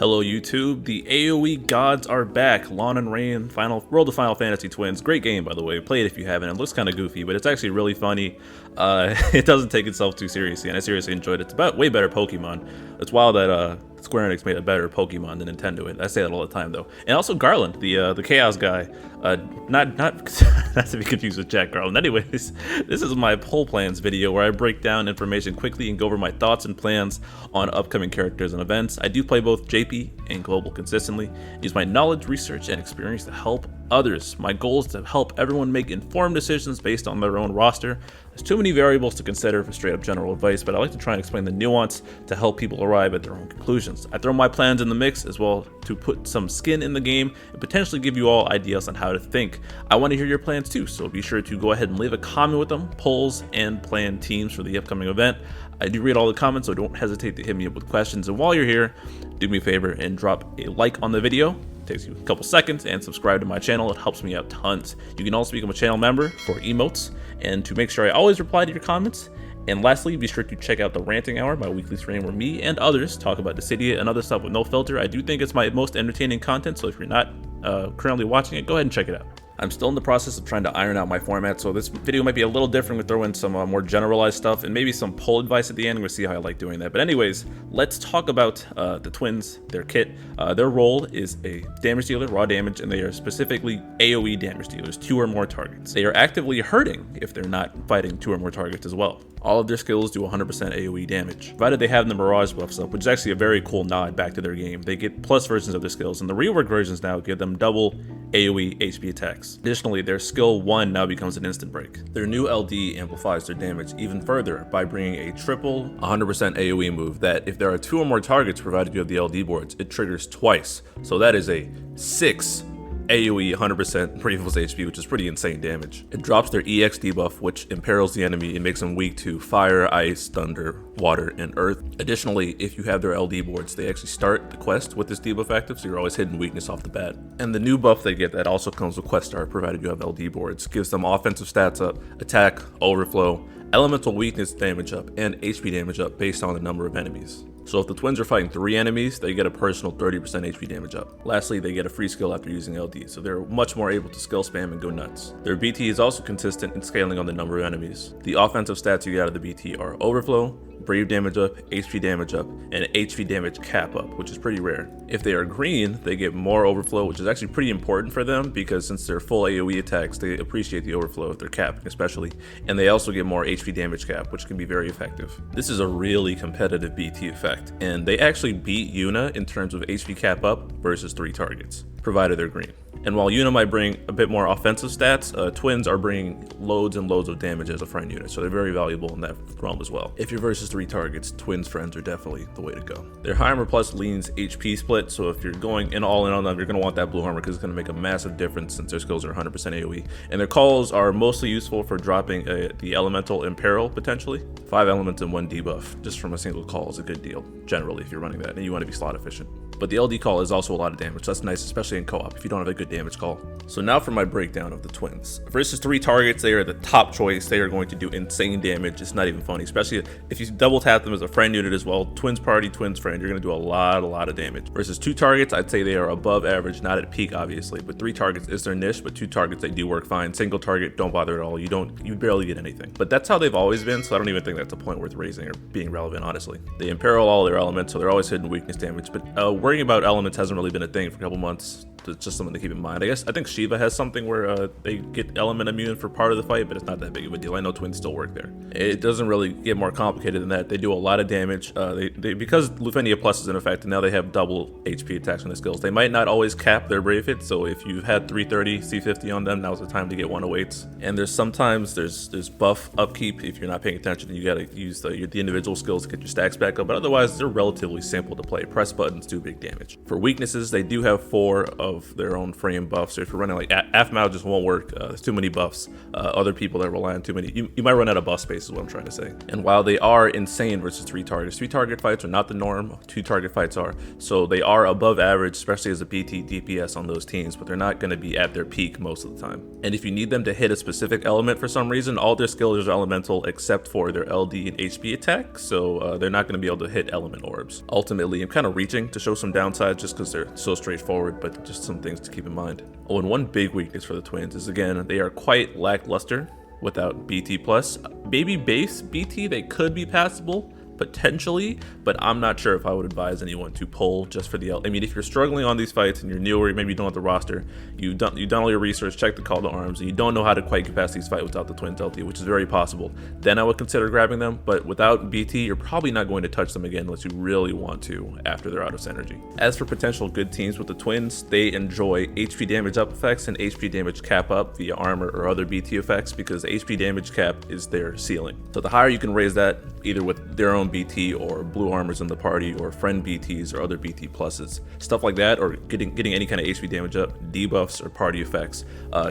Hello YouTube, the AOE gods are back. Lann and Reynn, World of Final Fantasy Twins. Great game, by the way. Play it if you haven't. It looks kind of goofy, but it's actually really funny. It doesn't take itself too seriously, and I seriously enjoyed it. It's about way better Pokemon. It's wild that Square Enix made a better Pokemon than Nintendo. I say that all the time though. And also Garland, the Chaos guy. Not to be confused with Jack Garland. Anyways, this is my poll plans video where I break down information quickly and go over my thoughts and plans on upcoming characters and events. I do play both JP and Global consistently. Use my knowledge, research, and experience to help others. My goal is to help everyone make informed decisions based on their own roster. There's too many variables to consider for straight up general advice, but I like to try and explain the nuance to help people arrive at their own conclusions. I throw my plans in the mix as well to put some skin in the game and potentially give you all ideas on how to think. I want to hear your plans too, so be sure to go ahead and leave a comment with them, polls, and plan teams for the upcoming event. I do read all the comments, so don't hesitate to hit me up with questions. And while you're here, do me a favor and drop a like on the video. It takes you a couple seconds, and subscribe to my channel. It helps me out tons. You can also become a channel member for emotes and to make sure I always reply to your comments. And lastly, be sure to check out the Ranting Hour, my weekly stream where me and others talk about Dissidia and other stuff with no filter. I do think it's my most entertaining content, so if you're not currently watching it, go ahead and check it out. I'm still in the process of trying to iron out my format, so this video might be a little different. We'll throw in some more generalized stuff and maybe some poll advice at the end. We'll see how I like doing that. But anyways, let's talk about the twins, their kit. Their role is a damage dealer, raw damage, and they are specifically AOE damage dealers, 2 or more targets. They are actively hurting if they're not fighting 2 or more targets as well. All of their skills do 100% AOE damage, provided they have the Mirage buffs up, which is actually a very cool nod back to their game. They get plus versions of their skills, and the reworked versions now give them double AOE HP attacks. Additionally, their skill 1 now becomes an instant break. Their new LD amplifies their damage even further by bringing a triple 100% AOE move that if there are 2 or more targets provided you have the LD boards, it triggers twice. So that is a 6 AOE 100% pre-equals HP, which is pretty insane damage. It drops their EX debuff, which imperils the enemy and makes them weak to fire, ice, thunder, water, and earth. Additionally, if you have their LD boards, they actually start the quest with this debuff active, so you're always hitting weakness off the bat. And the new buff they get that also comes with quest start, provided you have LD boards, gives them offensive stats up, attack, overflow, elemental weakness damage up, and HP damage up based on the number of enemies. So if the twins are fighting 3 enemies, they get a personal 30% HP damage up. Lastly, they get a free skill after using LD, so they're much more able to skill spam and go nuts. Their BT is also consistent in scaling on the number of enemies. The offensive stats you get out of the BT are overflow, brave damage up, HP damage up, and HP damage cap up, which is pretty rare. If they are green, they get more overflow, which is actually pretty important for them because since they're full AoE attacks, they appreciate the overflow if they're capping especially, and they also get more HP damage cap, which can be very effective. This is a really competitive BT effect, and they actually beat Yuna in terms of HP cap up versus 3 targets, provided they're green. And while Yuna might bring a bit more offensive stats, twins are bringing loads and loads of damage as a friend unit, so they're very valuable in that realm as well. If you're versus 3 targets, twins friends are definitely the way to go. Their high armor plus leans HP split, so if you're going in all in on them, you're going to want that blue armor because it's going to make a massive difference since their skills are 100% AoE. And their calls are mostly useful for dropping the elemental imperil potentially. 5 elements and 1 debuff just from a single call is a good deal, generally, if you're running that and you want to be slot efficient. But the LD call is also a lot of damage, so that's nice, especially in co-op if you don't have a good damage call. So now for my breakdown of the twins. Versus 3 targets, they are the top choice. They are going to do insane damage. It's not even funny, especially if you double tap them as a friend unit as well. Twins party, twins friend, you're going to do a lot of damage. Versus 2 targets, I'd say they are above average, not at peak obviously, but 3 targets is their niche, but 2 targets, they do work fine. Single target, don't bother at all. You barely get anything. But that's how they've always been, so I don't even think that's a point worth raising or being relevant, honestly. They imperil all their elements, so they're always hitting weakness damage, but worrying about elements hasn't really been a thing for a couple months. It's just something to keep in mind. I think Shiva has something where they get element immune for part of the fight, but it's not that big of a deal. I know twins still work there. It doesn't really get more complicated than that. They do a lot of damage. Because Lufenia Plus is in effect, and now they have double HP attacks on their skills. They might not always cap their brave hit, so if you had 330 C50 on them, now's the time to get 108s. And there's buff upkeep. If you're not paying attention, you gotta use the individual skills to get your stacks back up, but otherwise they're relatively simple to play. Press buttons do big damage. For weaknesses, they do have 4 of their own frame buffs. So if you're running like lmao just won't work. There's too many buffs. Other people that rely on too many. You might run out of buff space is what I'm trying to say. And while they are insane versus 3 target fights are not the norm. 2 target fights are. So they are above average, especially as a BT DPS on those teams, but they're not going to be at their peak most of the time. And if you need them to hit a specific element for some reason, all their skills are elemental except for their LD and HP attack, so they're not going to be able to hit element orbs. Ultimately, I'm kind of reaching to show some downsides just because they're so straightforward, but just some things to keep in mind. Oh, and one big weakness for the twins is, again, they are quite lackluster without BT+. Maybe base BT, they could be passable, potentially, but I'm not sure if I would advise anyone to pull just for the I mean, if you're struggling on these fights and you're new or maybe you don't have the roster, you've done all your research, checked the call to arms, and you don't know how to quite get past these fights without the twins LT, which is very possible, then I would consider grabbing them. But without BT, you're probably not going to touch them again unless you really want to after they're out of synergy. As for potential good teams with the twins, they enjoy HP damage up effects and HP damage cap up via armor or other BT effects, because HP damage cap is their ceiling. So the higher you can raise that, either with their own BT or blue armors in the party or friend BTs or other BT pluses, stuff like that, or getting any kind of HP damage up, debuffs or party effects.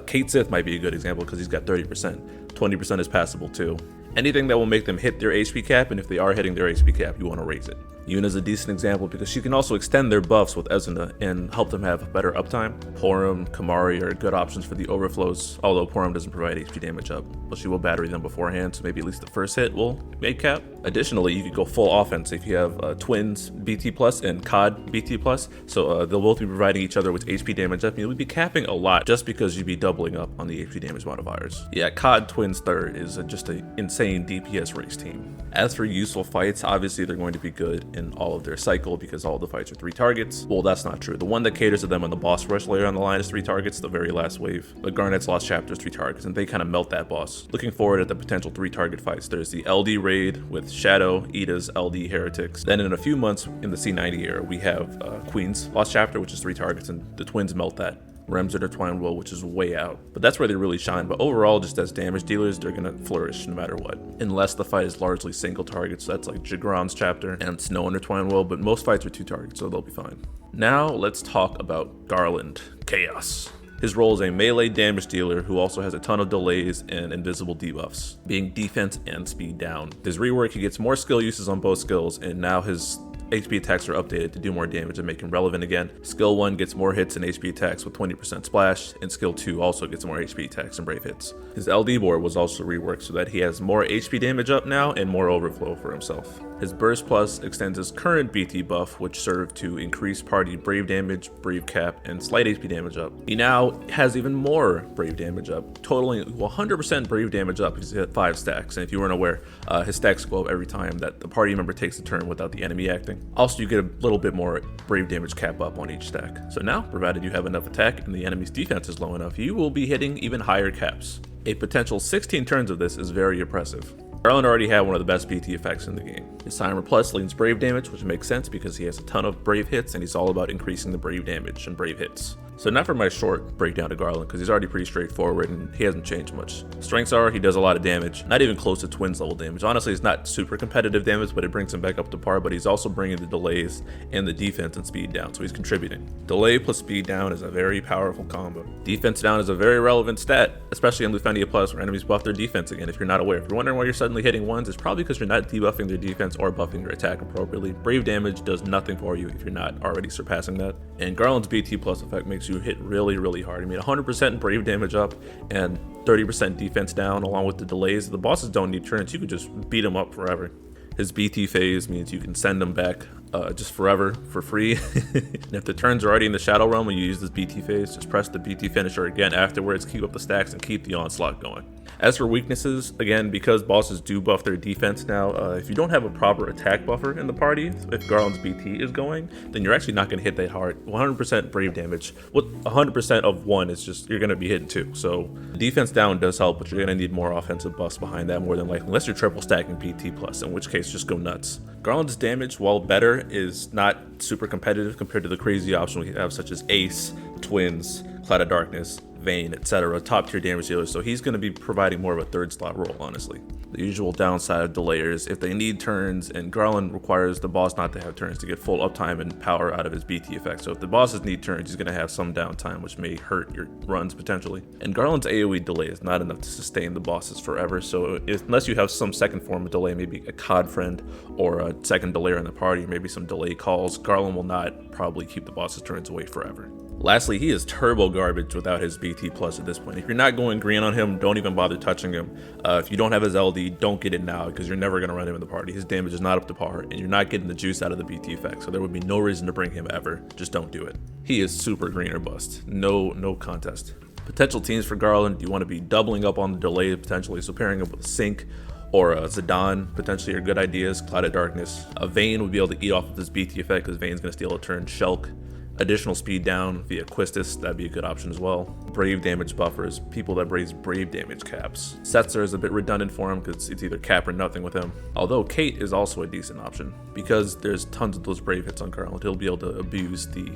Kate Sith might be a good example because he's got 30%. 20% is passable too. Anything that will make them hit their HP cap, and if they are hitting their HP cap, you want to raise it. Yuna's a decent example because she can also extend their buffs with Ezuna and help them have better uptime. Porum, Kamari are good options for the overflows, although Porum doesn't provide HP damage up, but she will battery them beforehand, so maybe at least the first hit will make cap. Additionally, you could go full offense if you have twins BT plus and COD BT plus, so they'll both be providing each other with HP damage up, and you'll be capping a lot just because you'd be doubling up on the HP damage modifiers. Yeah, COD twins third is just an insane DPS race team. As for useful fights, obviously they're going to be good in all of their cycle because all the fights are 3 targets. Well, that's not true. The one that caters to them on the boss rush later on the line is 3 targets, the very last wave. But Garnet's Lost Chapter is 3 targets, and they kind of melt that boss. Looking forward at the potential 3 target fights, there's the LD raid with Shadow, Ida's LD Heretics. Then in a few months in the C90 era, we have Queen's Lost Chapter, which is 3 targets, and the twins melt that. Rem's Intertwined Will, which is way out. But that's where they really shine. But overall, just as damage dealers, they're gonna flourish no matter what. Unless the fight is largely single targets, so that's like Jagron's Chapter and Snow Intertwined Will, but most fights are 2 targets, so they'll be fine. Now let's talk about Garland. Chaos. His role is a melee damage dealer who also has a ton of delays and invisible debuffs, being defense and speed down. His rework, he gets more skill uses on both skills, and now his HP attacks are updated to do more damage and make him relevant again. Skill 1 gets more hits and HP attacks with 20% splash, and skill 2 also gets more HP attacks and brave hits. His LD board was also reworked so that he has more HP damage up now and more overflow for himself. His Burst Plus extends his current BT buff, which served to increase party brave damage, brave cap, and slight HP damage up. He now has even more brave damage up, totaling 100% brave damage up because he hit 5 stacks, and if you weren't aware, his stacks go up every time that the party member takes a turn without the enemy acting. Also, you get a little bit more brave damage cap up on each stack. So now, provided you have enough attack and the enemy's defense is low enough, you will be hitting even higher caps. A potential 16 turns of this is very impressive. Garland already had one of the best BT effects in the game. His Timer Plus leans brave damage, which makes sense because he has a ton of brave hits and he's all about increasing the brave damage and brave hits. So not for my short breakdown to Garland because he's already pretty straightforward and he hasn't changed much. Strengths are, he does a lot of damage, not even close to twins level damage. Honestly, it's not super competitive damage, but it brings him back up to par, but he's also bringing the delays and the defense and speed down, so he's contributing. Delay plus speed down is a very powerful combo. Defense down is a very relevant stat, especially in Lufenia Plus where enemies buff their defense again. If you're not aware, if you're wondering why you're suddenly hitting ones, it's probably because you're not debuffing their defense or buffing their attack appropriately. Brave damage does nothing for you if you're not already surpassing that. And Garland's BT Plus effect makes you hit really hard. I mean, 100% brave damage up and 30% defense down along with the delays. The bosses don't need turns. You can just beat them up forever. His BT phase means you can send them back just forever for free. And if the turns are already in the Shadow Realm and you use this BT phase, just press the BT finisher again afterwards, keep up the stacks, and keep the onslaught going. As for weaknesses, again, because bosses do buff their defense now, if you don't have a proper attack buffer in the party, if Garland's BT is going, then you're actually not going to hit that hard. 100% brave damage. With 100% of 1 is just, you're going to be hitting 2. So defense down does help, but you're going to need more offensive buffs behind that more than likely, unless you're triple stacking BT plus, in which case just go nuts. Garland's damage, while better, is not super competitive compared to the crazy options we have such as Ace, Twins, Cloud of Darkness, Vayne, etc. Top tier damage dealers, so he's going to be providing more of a third slot role, honestly. The usual downside of delayers, if they need turns, and Garland requires the boss not to have turns to get full uptime and power out of his BT effect. So if the bosses need turns, he's going to have some downtime, which may hurt your runs potentially. And Garland's AoE delay is not enough to sustain the bosses forever, so unless you have some second form of delay, maybe a COD friend or a second delayer in the party, maybe some delay calls, Garland will not probably keep the boss's turns away forever. Lastly, he is turbo garbage without his BT plus at this point. If you're not going green on him, don't even bother touching him. If you don't have his LD, don't get it now because you're never going to run him in the party. His damage is not up to par and you're not getting the juice out of the BT effect, so there would be no reason to bring him ever. Just don't do it. He is super green or bust. No contest. Potential teams for Garland, you want to be doubling up on the delay potentially, so pairing up with Sync or Zidane potentially are good ideas. Cloud of Darkness. Vayne would be able to eat off of this BT effect because Vayne's going to steal a turn. Shulk. Additional speed down via Quistis, that'd be a good option as well. Brave damage buffers, people that raise brave damage caps. Setzer is a bit redundant for him because it's either cap or nothing with him. Although Kate is also a decent option because there's tons of those brave hits on Garland. He'll be able to abuse the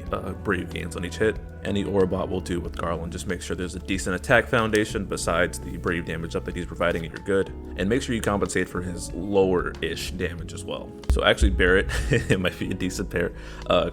brave gains on each hit. Any Orbot will do with Garland. Just make sure there's a decent attack foundation besides the brave damage up that he's providing and you're good. And make sure you compensate for his lower-ish damage as well. So actually Barret, it might be a decent pair.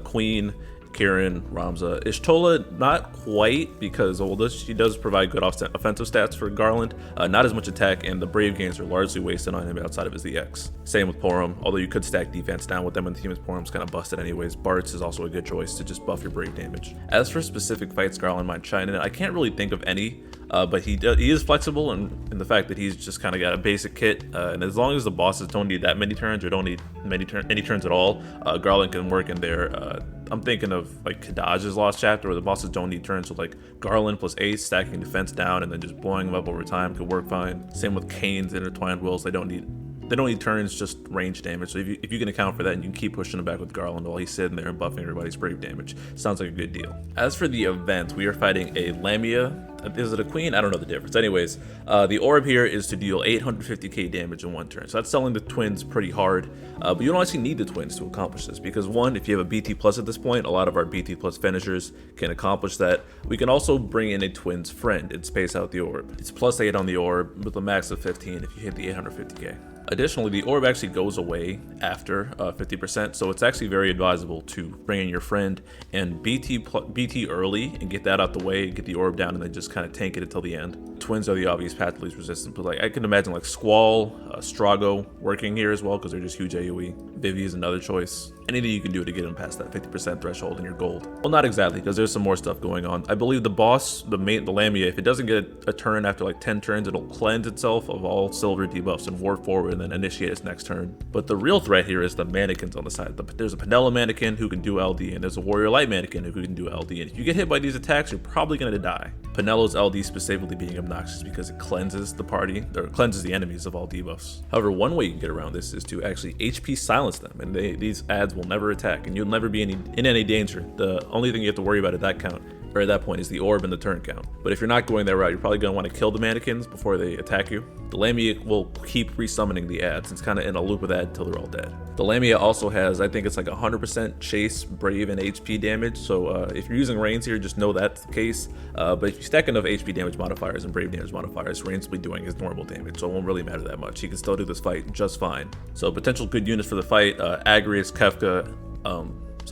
Queen, Kieran, Ramza. Ishtola, not quite, because she does provide good offensive stats for Garland, not as much attack, and the brave gains are largely wasted on him outside of his EX. Same with Porum, although you could stack defense down with them in the team, as Porum's kind of busted anyways. Bartz is also a good choice to just buff your brave damage. As for specific fights Garland might shine in, I can't really think of any, but he is flexible in the fact that he's just kind of got a basic kit, and as long as the bosses don't need that many turns or don't need any turns at all, Garland can work in there. I'm thinking of like Kadaj's Lost Chapter where the bosses don't need turns, so like Garland plus Ace stacking defense down and then just blowing them up over time could work fine. Same with Kane's Intertwined Wills, they don't need turns, just range damage. So if you can account for that and you can keep pushing him back with Garland while he's sitting there and buffing everybody's brave damage, sounds like a good deal. As for the event, we are fighting a Lamia. Is it a queen? I don't know the difference. Anyways, the orb here is to deal 850k damage in one turn. So that's selling the twins pretty hard, but you don't actually need the twins to accomplish this because one, if you have a BT plus at this point, a lot of our BT plus finishers can accomplish that. We can also bring in a twins friend and space out the orb. It's +8 on the orb with a max of 15 if you hit the 850k. Additionally, the orb actually goes away after 50%, so it's actually very advisable to bring in your friend and BT early and get that out the way, get the orb down, and then just kind of tank it until the end. Twins are the obvious path to least resistance, but like I can imagine like Squall, Strago working here as well because they're just huge AoE. Vivi is another choice. Anything you can do to get them past that 50% threshold and you're gold. Well, not exactly, because there's some more stuff going on. I believe the boss, the Lamia, if it doesn't get a turn after like 10 turns, it'll cleanse itself of all silver debuffs and warp forward and then initiate its next turn. But the real threat here is the mannequins on the side. There's a Penella mannequin who can do LD, and there's a Warrior Light mannequin who can do LD. And if you get hit by these attacks, you're probably going to die. Penella's LD specifically being obnoxious because it cleanses the party, or cleanses the enemies of all debuffs. However, one way you can get around this is to actually HP silence them, and these ads will never attack, and you'll never be in any danger. The only thing you have to worry about at that point is the orb and the turn count. But if you're not going that route, you're probably going to want to kill the mannequins before they attack you. The Lamia will keep resummoning the ads. It's kind of in a loop of that until they're all dead. The Lamia also has, I think it's like 100% chase, brave, and HP damage. So if you're using Reigns here, just know that's the case. But if you stack enough HP damage modifiers and brave damage modifiers, Reigns will be doing his normal damage, so it won't really matter that much. He can still do this fight just fine. So potential good units for the fight, Agrius, Kefka,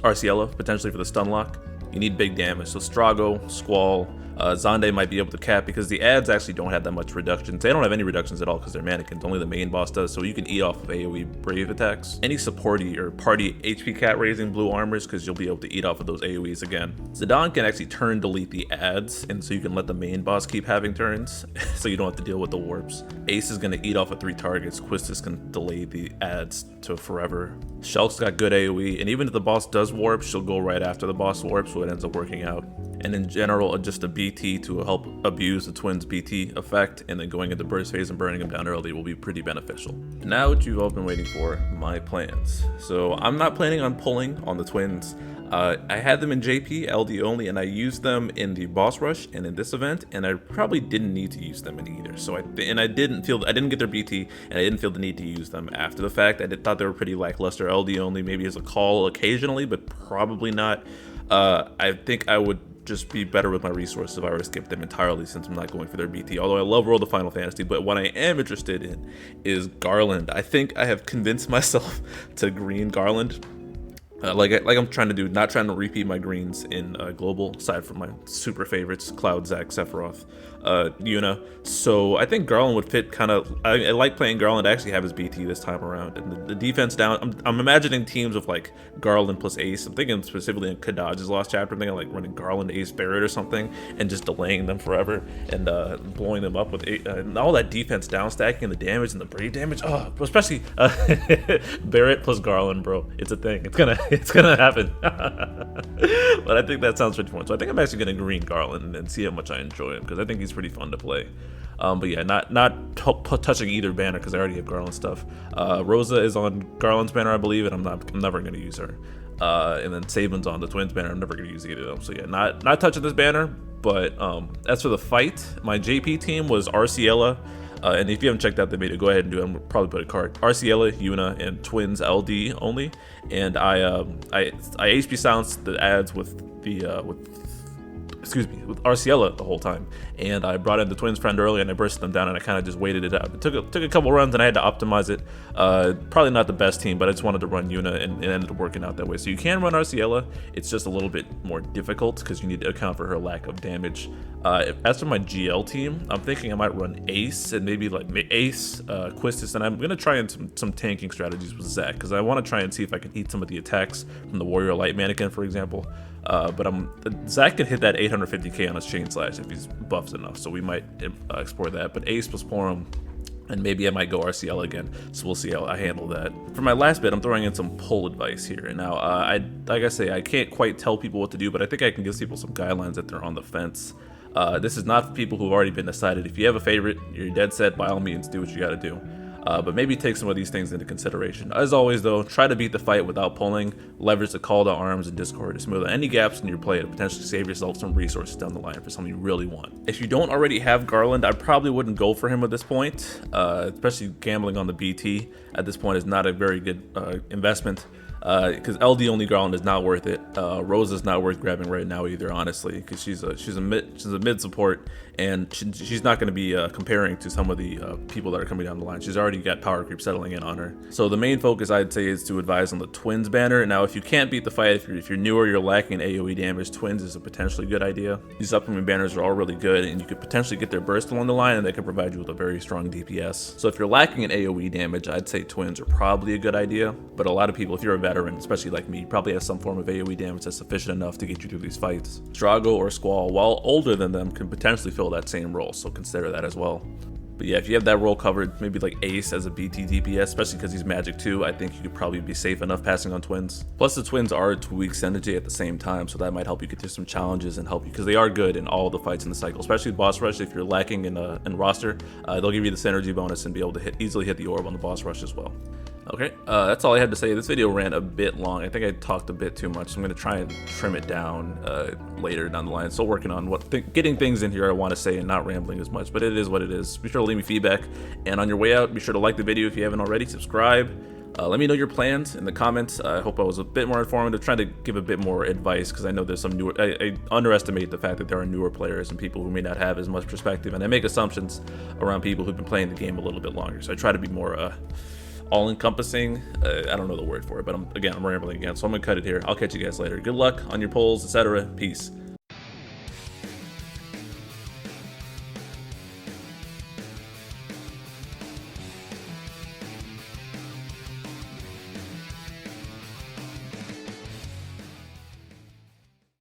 Arciella, potentially for the stun lock. You need big damage, so Strago, Squall, Zande might be able to cap because the ads actually don't have that much reductions. They don't have any reductions at all because they're mannequins, only the main boss does, so you can eat off of AoE brave attacks. Any supporty or party HP cap raising blue armors because you'll be able to eat off of those AoEs again. Zidane can actually turn delete the ads, and so you can let the main boss keep having turns so you don't have to deal with the warps. Ace is going to eat off of 3 targets. Quistis can delay the ads to forever. Shulk's got good AoE, and even if the boss does warp, she'll go right after the boss warps, so it ends up working out. And in general, just a BT to help abuse the twins' BT effect, and then going into burst phase and burning them down early will be pretty beneficial. Now what you've all been waiting for, my plans. So I'm not planning on pulling on the twins. I had them in JP, LD only, and I used them in the boss rush and in this event, and I probably didn't need to use them in either. So I didn't get their BT, and I didn't feel the need to use them after the fact. I thought they were pretty lackluster. LD only, maybe as a call occasionally, but probably not. I think I would just be better with my resources if I were to skip them entirely, since I'm not going for their BT. Although I love World of Final Fantasy, but what I am interested in is Garland. I think I have convinced myself to green Garland. Like I'm trying to do, not trying to repeat my greens in global, aside from my super favorites, Cloud, Zac, Sephiroth, Yuna. So I think Garland would fit kind of. I like playing Garland. I actually have his BT this time around, and the defense down. I'm imagining teams of like Garland plus Ace. I'm thinking specifically in Kadaj's Lost Chapter. I'm thinking like running Garland, Ace, Barret or something, and just delaying them forever and blowing them up with all that defense down stacking and the damage and the braid damage. Oh, especially Barret plus Garland, bro. It's a thing. It's gonna happen. But I think that sounds pretty fun. So I think I'm actually gonna green Garland and see how much I enjoy him, because I think he's pretty fun to play. But yeah, not touching either banner because I already have Garland stuff. Rosa is on Garland's banner, I believe, and I'm never gonna use her. And then Sabin's on the Twins banner. I'm never gonna use either of them. So yeah, not touching this banner. But as for the fight, my JP team was Arciela. And if you haven't checked out the video, go ahead and do it. I'm gonna probably put a card. Arciela, Yuna, and Twins LD only. And I HP silenced the ads with Arciela the whole time, and I brought in the Twins friend early and I bursted them down, and I kind of just waited it out. It took a couple runs and I had to optimize it. Probably not the best team, but I just wanted to run Yuna, and it ended up working out that way. So you can run Arciela. It's just a little bit more difficult because you need to account for her lack of damage. As for my GL team, I'm thinking I might run Ace and maybe like Ace, Quistis, and I'm gonna try in some tanking strategies with Zac, because I want to try and see if I can eat some of the attacks from the Warrior Light Mannequin, for example. But Zac can hit that 850k on his Chain Slash if he's buffed enough, so we might explore that. But Ace plus Porum, and maybe I might go RCL again, so we'll see how I handle that. For my last bit, I'm throwing in some pull advice here. Now, like I say, I can't quite tell people what to do, but I think I can give people some guidelines if they're on the fence. This is not for people who've already been decided. If you have a favorite, you're dead set, by all means, do what you gotta do. But maybe take some of these things into consideration. As always though, try to beat the fight without pulling, leverage the call to arms and Discord to smooth out any gaps in your play to potentially save yourself some resources down the line for something you really want. If you don't already have Garland, I probably wouldn't go for him at this point, especially gambling on the BT at this point is not a very good investment. Because LD only Garland is not worth it. Rosa's not worth grabbing right now either, honestly, because she's a mid support, and she's not going to be comparing to some of the people that are coming down the line. She's already got power creep settling in on her. So the main focus, I'd say, is to advise on the Twins banner. Now, if you can't beat the fight, if you're newer, you're lacking in AOE damage, Twins is a potentially good idea. These upcoming banners are all really good, and you could potentially get their burst along the line, and they can provide you with a very strong DPS. So if you're lacking in AOE damage, I'd say Twins are probably a good idea. But a lot of people, if you're a veteran, especially like me, probably has some form of AOE damage that's sufficient enough to get you through these fights. Drago or Squall, while older than them, can potentially fill that same role, so consider that as well. But yeah, if you have that role covered, maybe like Ace as a BT DPS, especially because he's magic too, I think you could probably be safe enough passing on Twins. Plus the Twins are 2 weeks energy at the same time, so that might help you get through some challenges and help you, because they are good in all the fights in the cycle, especially boss rush. If you're lacking in roster, they'll give you the synergy bonus and be able to easily hit the orb on the boss rush as well. Okay, that's all I had to say. This video ran a bit long. I think I talked a bit too much, so I'm going to try and trim it down later down the line. Still working on getting things in here I want to say and not rambling as much, but it is what it is. Be sure to leave me feedback, and on your way out, be sure to like the video if you haven't already, subscribe. Let me know your plans in the comments. I hope I was a bit more informative, trying to give a bit more advice, because I know there's some newer, I underestimate the fact that there are newer players and people who may not have as much perspective, and I make assumptions around people who've been playing the game a little bit longer, so I try to be more all-encompassing. I don't know the word for it, but I'm rambling again, so I'm gonna cut it here. I'll catch you guys later. Good luck on your polls, etc. Peace.